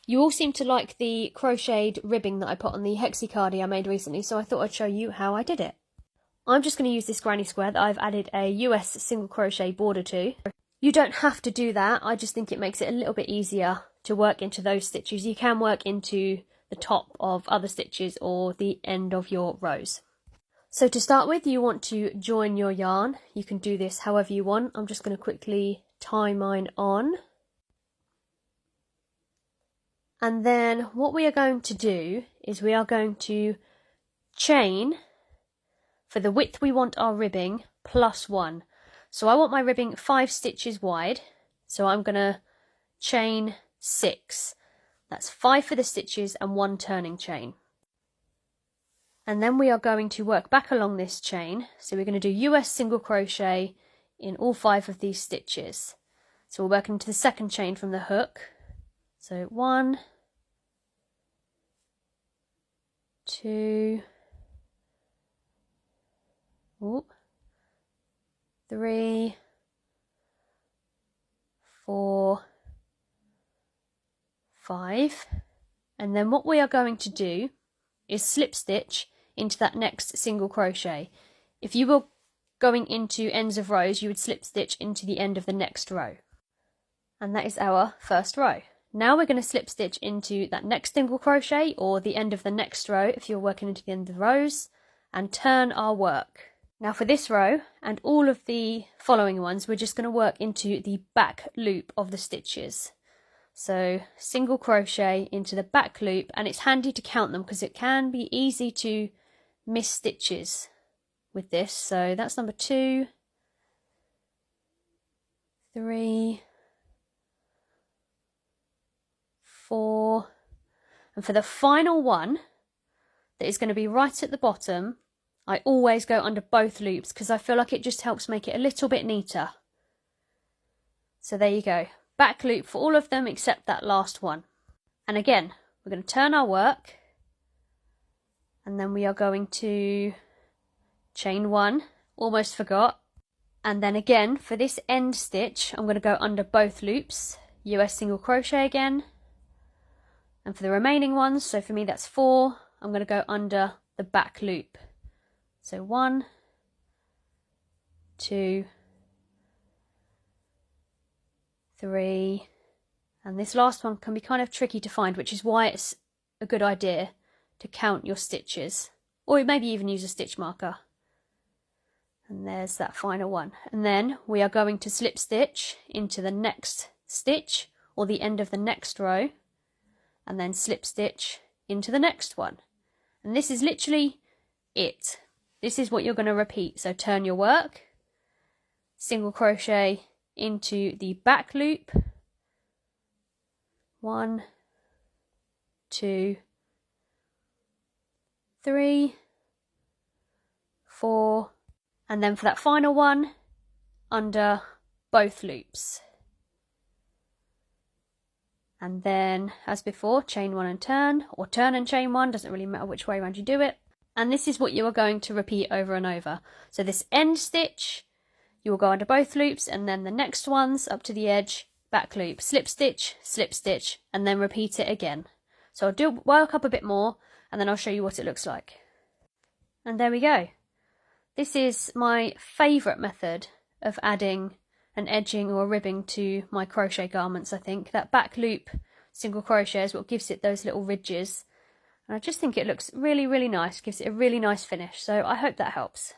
You all seem to like the crocheted ribbing that I put on the hexi cardi I made recently, so I thought I'd show you how I did it. I'm just going to use this granny square that I've added a US single crochet border to. You don't have to do that, I just think it makes it a little bit easier to work into those stitches. You can work into the top of other stitches or the end of your rows. So to start with, you want to join your yarn. You can do this however you want. I'm just going to quickly tie mine on. And then what we are going to do is we are going to chain for the width we want our ribbing +1. So I want my ribbing 5 stitches wide, so I'm going to chain 6. That's 5 for the stitches and 1 turning chain. And then we are going to work back along this chain. So we're going to do US single crochet in all 5 of these stitches. So we're working into the second chain from the hook. So 1, 2, 3, 4, 5, and then what we are going to do is slip stitch into that next single crochet. If you were going into ends of rows, you would slip stitch into the end of the next row, and that is our first row. Now we're going to slip stitch into that next single crochet or the end of the next row if you're working into the end of the rows, and turn our work. Now for this row and all of the following ones, we're just going to work into the back loop of the stitches. So single crochet into the back loop, and it's handy to count them because it can be easy to miss stitches with this. So that's number 2, 3, 4, and for the final one that is going to be right at the bottom, I always go under both loops because I feel like it just helps make it a little bit neater. So there you go, back loop for all of them except that last one. And again, we're going to turn our work, and then we are going to chain 1, almost forgot, and then again for this end stitch I'm going to go under both loops, US single crochet again, and for the remaining ones, so for me that's 4, I'm going to go under the back loop. So 1, 2, 3, and this last one can be kind of tricky to find, which is why it's a good idea to count your stitches, or maybe even use a stitch marker. And there's that final one. And then we are going to slip stitch into the next stitch or the end of the next row, and then slip stitch into the next one. And this is literally it. This is what you're going to repeat. So turn your work, single crochet into the back loop, 1, 2, 3, 4, and then for that final one, under both loops. And then, as before, chain 1 and turn, or turn and chain 1, doesn't really matter which way around you do it. And this is what you are going to repeat over and over. So this end stitch, you will go under both loops, and then the next ones up to the edge, back loop, slip stitch, and then repeat it again. So I'll work up a bit more, and then I'll show you what it looks like. And there we go. This is my favourite method of adding an edging or ribbing to my crochet garments, I think. That back loop single crochet is what gives it those little ridges. And I just think it looks really, really nice, gives it a really nice finish. So I hope that helps.